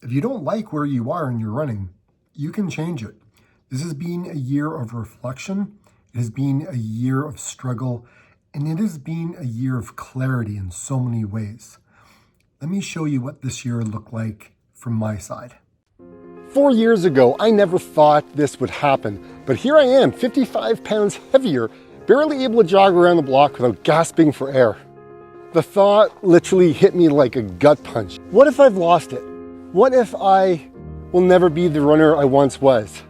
If you don't like where you are in your running, you can change it. This has been a year of reflection. It has been a year of struggle, and it has been a year of clarity in so many ways. Let me show you what this year looked like from my side. 4 years ago, I never thought this would happen, but here I am, 55 pounds heavier, barely able to jog around the block without gasping for air. The thought literally hit me like a gut punch. What if I've lost it? What if I will never be the runner I once was?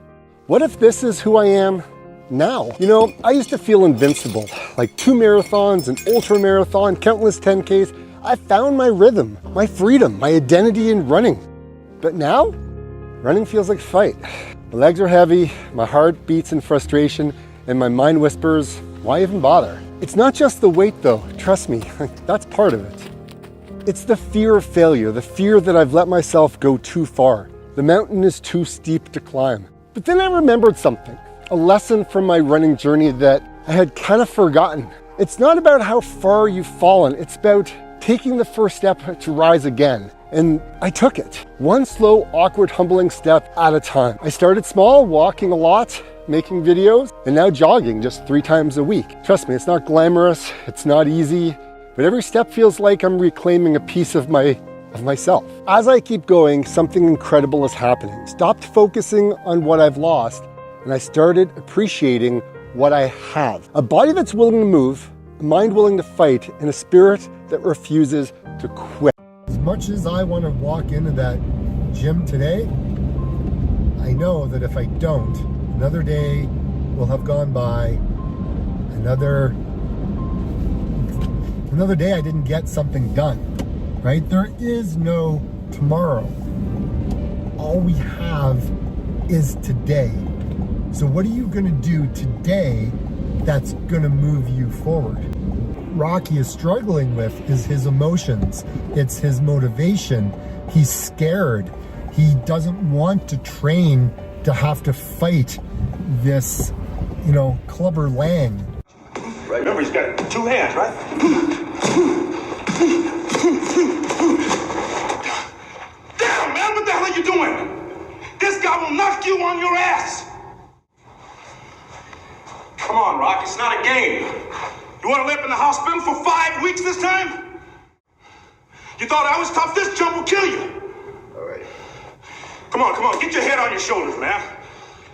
What if this is who I am now? You know, I used to feel invincible, like 2 marathons, an ultra marathon, countless 10Ks. I found my rhythm, my freedom, my identity in running. But now, running feels like a fight. My legs are heavy, my heart beats in frustration, and my mind whispers, why even bother? It's not just the weight though, trust me, that's part of it. It's the fear of failure, the fear that I've let myself go too far. The mountain is too steep to climb. But then I remembered something, a lesson from my running journey that I had kind of forgotten. It's not about how far you've fallen, it's about taking the first step to rise again. And I took it. One slow, awkward, humbling step at a time. I started small, walking a lot, making videos, and now jogging just 3 times a week. Trust me, it's not glamorous, it's not easy, but every step feels like I'm reclaiming a piece of myself. As I keep going, something incredible is happening. Stopped focusing on what I've lost, and I started appreciating what I have. A body that's willing to move, a mind willing to fight, and a spirit that refuses to quit. As much as I want to walk into that gym today, I know that if I don't, another day will have gone by, another day I didn't get something done, right? There is no tomorrow. All we have is today. So what are you gonna do today that's gonna move you forward? Rocky is struggling with is his emotions. It's his motivation. He's scared. He doesn't want to train to have to fight this, Clubber Lang. Right, remember he's got 2 hands, right? Damn, man, what the hell are you doing? This guy will knock you on your ass. Come on, Rock, it's not a game. You want to live in the hospital for 5 weeks this time? You thought I was tough? This jump will kill you. All right. Come on, get your head on your shoulders, man.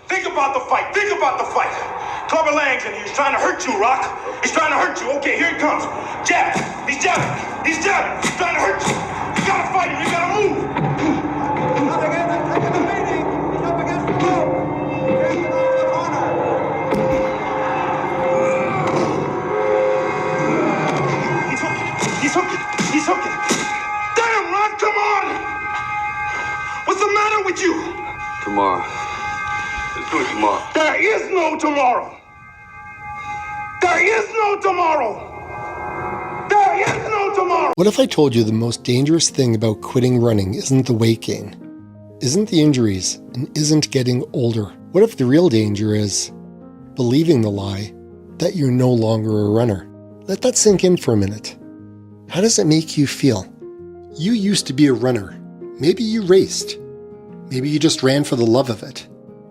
Think about the fight. Clubber Lang's in here. He's trying to hurt you, Rock. He's trying to hurt you. Okay, here he comes. Jab. He's jabbing. He's trying to hurt you. You gotta fight him. You gotta move. He's up against the meeting. He's up against the wall. He's in the corner. He's hooking. Damn, Rock, come on. What's the matter with you? Tomorrow. Let's do it tomorrow. There is no tomorrow. There is no tomorrow. There is no tomorrow. What if I told you the most dangerous thing about quitting running isn't the weight gain, isn't the injuries, and isn't getting older? What if the real danger is believing the lie that you're no longer a runner? Let that sink in for a minute. How does it make you feel? You used to be a runner. Maybe you raced. Maybe you just ran for the love of it.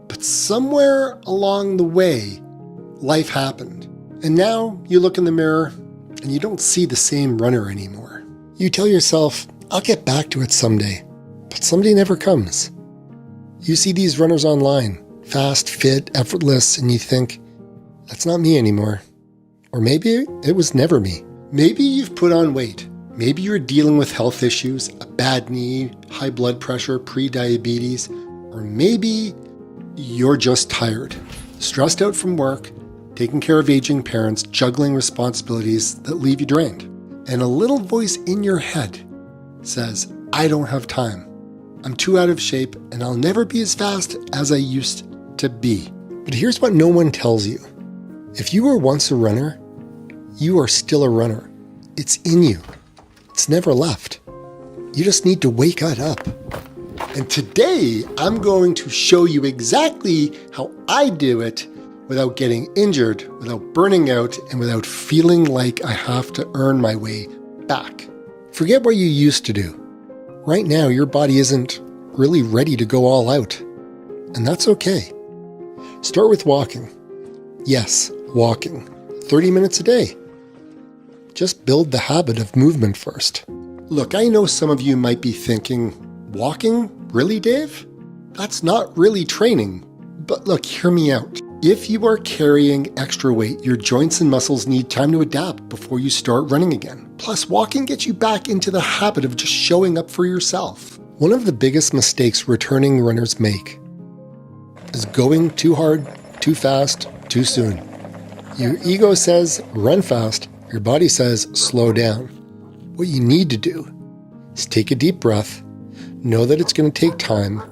But somewhere along the way, life happened. And now you look in the mirror and you don't see the same runner anymore. You tell yourself, I'll get back to it someday. But someday never comes. You see these runners online, fast, fit, effortless, and you think, that's not me anymore. Or maybe it was never me. Maybe you've put on weight. Maybe you're dealing with health issues, a bad knee, high blood pressure, pre-diabetes, or maybe you're just tired, stressed out from work, taking care of aging parents, juggling responsibilities that leave you drained. And a little voice in your head says, I don't have time. I'm too out of shape and I'll never be as fast as I used to be. But here's what no one tells you. If you were once a runner, you are still a runner. It's in you. It's never left. You just need to wake up. And today, I'm going to show you exactly how I do it without getting injured, without burning out, and without feeling like I have to earn my way back. Forget what you used to do. Right now, your body isn't really ready to go all out. And that's okay. Start with walking. Yes, walking. 30 minutes a day. Just build the habit of movement first. Look, I know some of you might be thinking, walking? Really, Dave? That's not really training. But look, hear me out. If you are carrying extra weight, your joints and muscles need time to adapt before you start running again. Plus, walking gets you back into the habit of just showing up for yourself. One of the biggest mistakes returning runners make is going too hard, too fast, too soon. Your ego says, run fast. Your body says, slow down. What you need to do is take a deep breath, know that it's going to take time,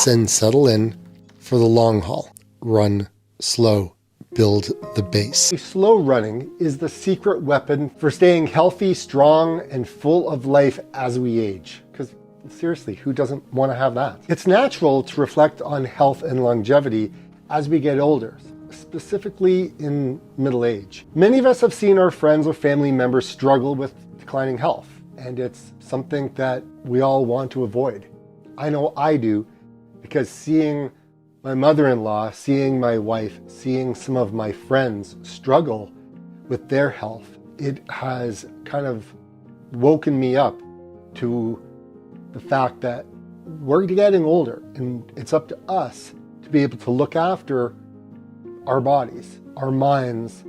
then settle in for the long haul. Run slow. Build the base. Slow running is the secret weapon for staying healthy, strong, and full of life as we age. Because seriously, who doesn't want to have that? It's natural to reflect on health and longevity as we get older, specifically in middle age. Many of us have seen our friends or family members struggle with declining health, and it's something that we all want to avoid. I know I do, because seeing my mother-in-law, seeing my wife, seeing some of my friends struggle with their health, it has kind of woken me up to the fact that we're getting older, and it's up to us to be able to look after our bodies, our minds,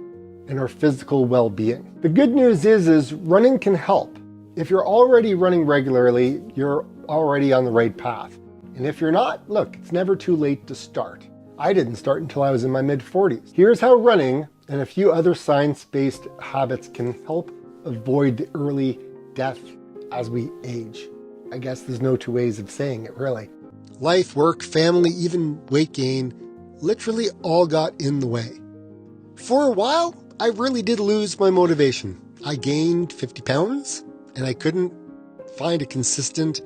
and our physical well-being. The good news is running can help. If you're already running regularly, you're already on the right path. And if you're not, look, it's never too late to start. I didn't start until I was in my mid-40s. Here's how running and a few other science-based habits can help avoid the early death as we age. I guess there's no two ways of saying it, really. Life, work, family, even weight gain, literally all got in the way. For a while, I really did lose my motivation. I gained 50 pounds and I couldn't find a consistent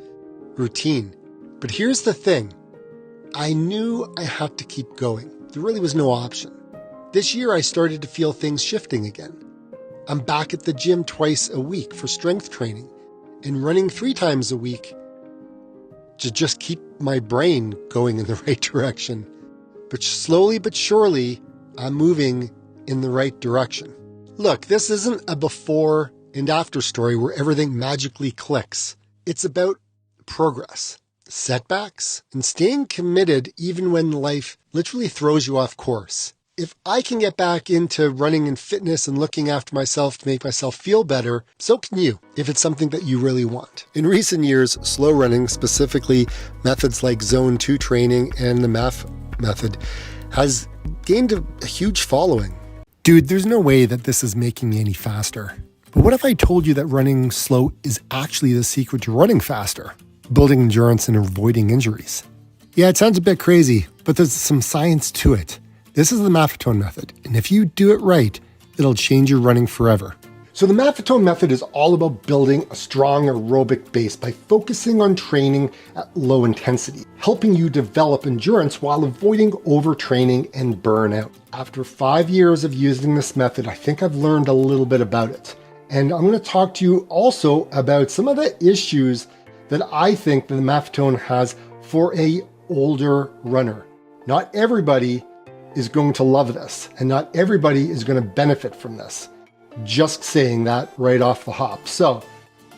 routine. But here's the thing. I knew I had to keep going. There really was no option. This year, I started to feel things shifting again. I'm back at the gym twice a week for strength training and running 3 times a week to just keep my brain going in the right direction. But slowly but surely, I'm moving in the right direction. Look, this isn't a before and after story where everything magically clicks. It's about progress, setbacks, and staying committed even when life literally throws you off course. If I can get back into running and fitness and looking after myself to make myself feel better, so can you, if it's something that you really want. In recent years, slow running, specifically methods like Zone 2 training and the MAF method, has gained a huge following. Dude, there's no way that this is making me any faster. But what if I told you that running slow is actually the secret to running faster, building endurance and avoiding injuries? Yeah, it sounds a bit crazy, but there's some science to it. This is the Maffetone method, and if you do it right, it'll change your running forever. So the Maffetone method is all about building a strong aerobic base by focusing on training at low intensity, helping you develop endurance while avoiding overtraining and burnout. After 5 years of using this method, I think I've learned a little bit about it. And I'm going to talk to you also about some of the issues that I think that the Maffetone has for a older runner. Not everybody is going to love this, and not everybody is going to benefit from this. Just saying that right off the hop. So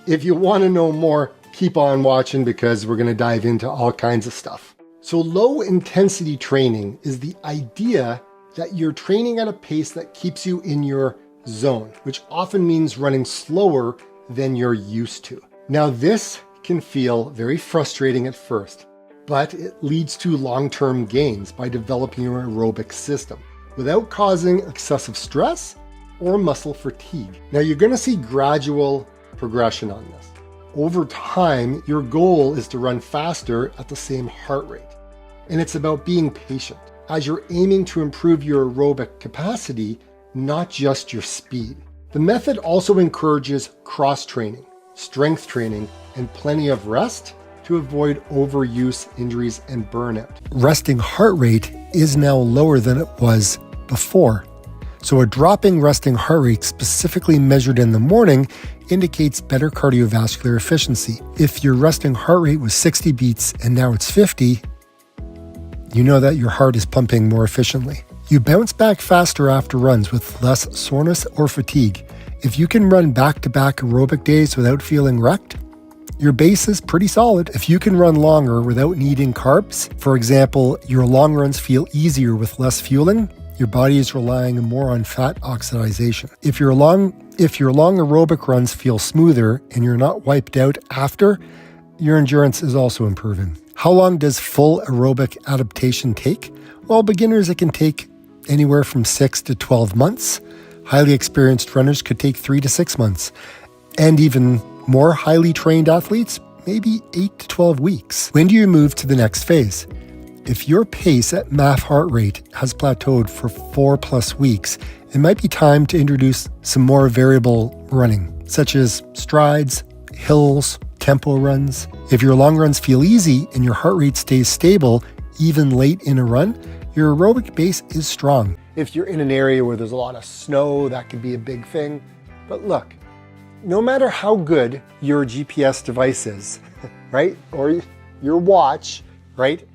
if you want to know more, keep on watching because we're going to dive into all kinds of stuff. So low intensity training is the idea that you're training at a pace that keeps you in your zone, which often means running slower than you're used to. Now this can feel very frustrating at first, but it leads to long-term gains by developing your aerobic system without causing excessive stress or muscle fatigue. Now you're going to see gradual progression on this. Over time, your goal is to run faster at the same heart rate. And it's about being patient as you're aiming to improve your aerobic capacity, not just your speed. The method also encourages cross-training, strength training, and plenty of rest to avoid overuse, injuries, and burnout. Resting heart rate is now lower than it was before. So a dropping resting heart rate specifically measured in the morning indicates better cardiovascular efficiency. If your resting heart rate was 60 beats and now it's 50, you know that your heart is pumping more efficiently. You bounce back faster after runs with less soreness or fatigue. If you can run back-to-back aerobic days without feeling wrecked, your base is pretty solid. If you can run longer without needing carbs, for example, your long runs feel easier with less fueling, your body is relying more on fat oxidation. If your long aerobic runs feel smoother and you're not wiped out after, your endurance is also improving. How long does full aerobic adaptation take? Well, beginners, it can take anywhere from 6 to 12 months. Highly experienced runners could take 3 to 6 months. And even more highly trained athletes, maybe 8 to 12 weeks. When do you move to the next phase? If your pace at MAF heart rate has plateaued for 4+ weeks, it might be time to introduce some more variable running, such as strides, hills, tempo runs. If your long runs feel easy and your heart rate stays stable, even late in a run, your aerobic base is strong. If you're in an area where there's a lot of snow, that could be a big thing. But look, no matter how good your GPS device is, right, or your watch, right,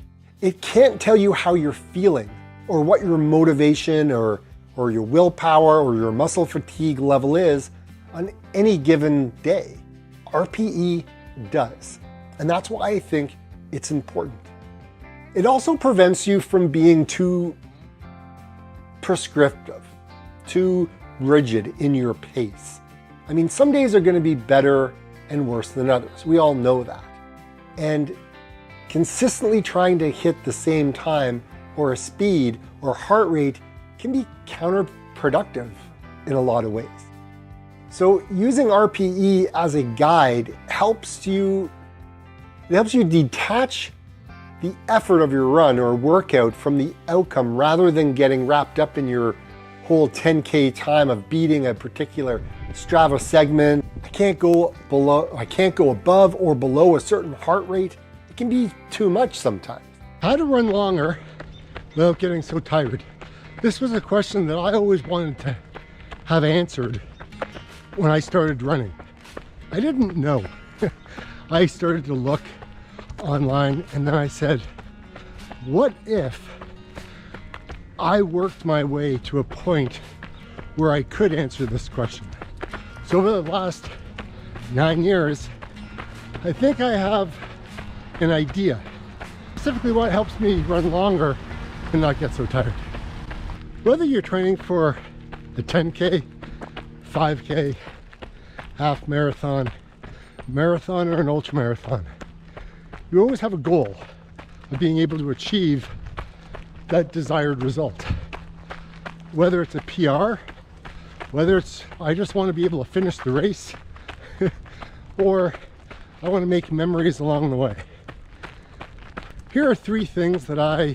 it can't tell you how you're feeling or what your motivation or your willpower or your muscle fatigue level is on any given day. RPE does. And that's why I think it's important. It also prevents you from being too prescriptive, too rigid in your pace. I mean, some days are going to be better and worse than others. We all know that. And consistently trying to hit the same time or a speed or heart rate can be counterproductive in a lot of ways. So using RPE as a guide helps you detach the effort of your run or workout from the outcome rather than getting wrapped up in your whole 10K time of beating a particular Strava segment. I can't go above or below a certain heart rate. It can be too much sometimes. How to run longer without getting so tired? This was a question that I always wanted to have answered when I started running. I didn't know. I started to look online and then I said, what if I worked my way to a point where I could answer this question? So over the last 9 years, I think I have an idea, specifically what helps me run longer and not get so tired. Whether you're training for a 10K, 5K, half marathon, marathon, or an ultra marathon, you always have a goal of being able to achieve that desired result. Whether it's a PR, whether it's I just want to be able to finish the race, or I want to make memories along the way. Here are 3 things that I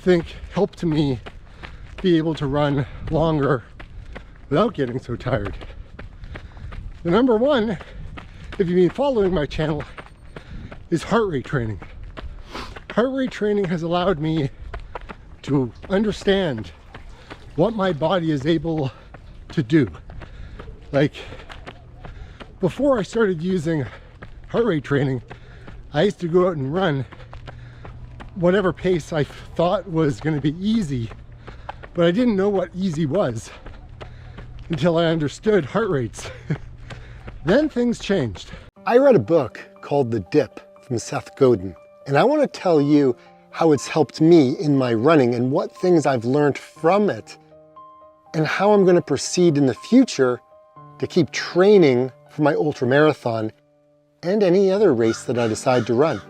think helped me be able to run longer without getting so tired. The number one, if you've been following my channel, is heart rate training. Heart rate training has allowed me to understand what my body is able to do. Like, before I started using heart rate training, I used to go out and run whatever pace I thought was going to be easy, but I didn't know what easy was until I understood heart rates. Then things changed. I read a book called The Dip from Seth Godin, and I want to tell you how it's helped me in my running and what things I've learned from it and how I'm going to proceed in the future to keep training for my ultra marathon and any other race that I decide to run.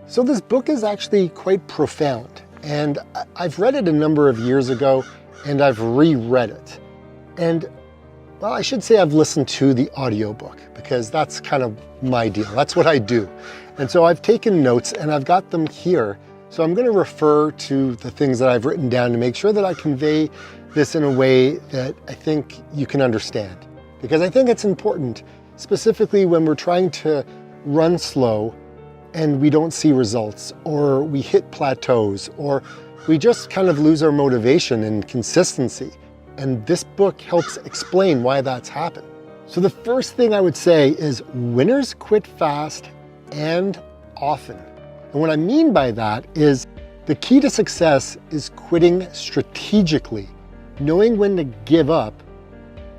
So this book is actually quite profound, and I've read it a number of years ago and I've reread it. And well, I should say I've listened to the audiobook because that's kind of my deal. That's what I do. And so I've taken notes and I've got them here. So I'm going to refer to the things that I've written down to make sure that I convey this in a way that I think you can understand. Because I think it's important, specifically when we're trying to run slow and we don't see results, or we hit plateaus, or we just kind of lose our motivation and consistency. And this book helps explain why that's happened. So the first thing I would say is winners quit fast and often. And what I mean by that is the key to success is quitting strategically, knowing when to give up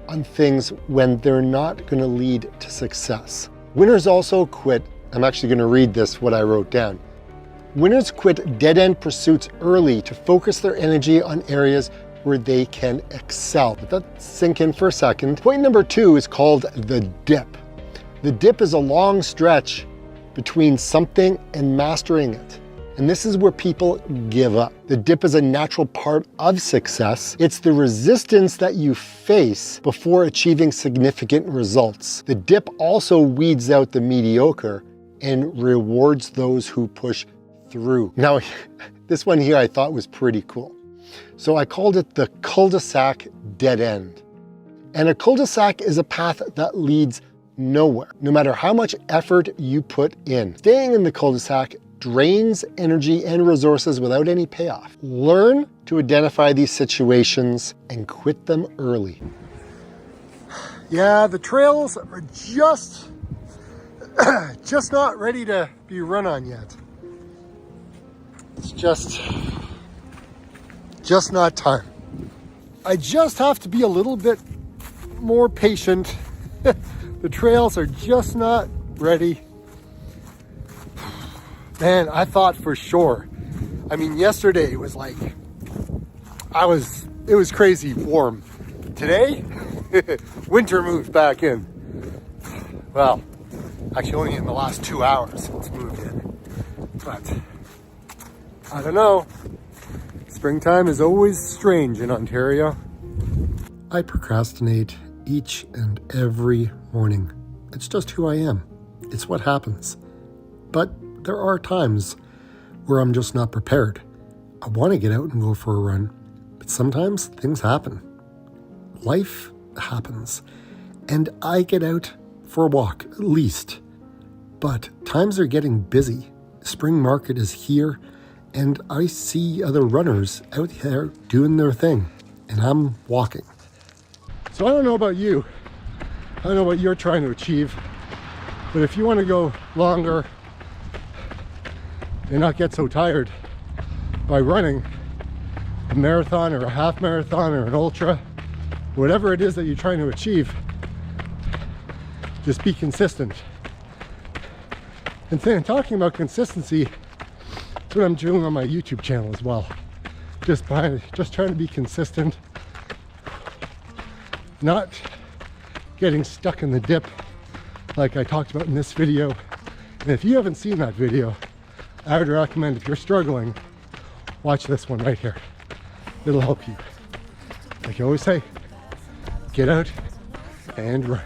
on things when they're not going to lead to success. Winners also quit, I'm actually going to read this, what I wrote down. Winners quit dead-end pursuits early to focus their energy on areas where they can excel. Let that sink in for a second. Point number 2 is called the dip. The dip is a long stretch between something and mastering it. And this is where people give up. The dip is a natural part of success. It's the resistance that you face before achieving significant results. The dip also weeds out the mediocre and rewards those who push through. Now, this one here I thought was pretty cool. So I called it the cul-de-sac dead end. And a cul-de-sac is a path that leads nowhere, no matter how much effort you put in. Staying in the cul-de-sac drains energy and resources without any payoff. Learn to identify these situations and quit them early. Yeah, the trails are just not ready to be run on yet. It's just not time. I just have to be a little bit more patient. The trails are just not ready. Man, I thought for sure. I mean, yesterday it was like, it was crazy warm. Today, winter moved back in. Well, actually only in the last 2 hours it's moved in. But, I don't know. Springtime is always strange in Ontario. I procrastinate each and every morning. It's just who I am. It's what happens. But there are times where I'm just not prepared. I want to get out and go for a run, but sometimes things happen. Life happens, and I get out for a walk, at least. But times are getting busy. Spring market is here, and I see other runners out there doing their thing, and I'm walking. So I don't know about you. I don't know what you're trying to achieve, but if you want to go longer and not get so tired by running a marathon or a half marathon or an ultra, whatever it is that you're trying to achieve, just be consistent. And then talking about consistency, that's what I'm doing on my YouTube channel as well. Just trying to be consistent, not getting stuck in the dip like I talked about in this video. And if you haven't seen that video, I would recommend, if you're struggling, watch this one right here. It'll help you. Like you always say, get out and run.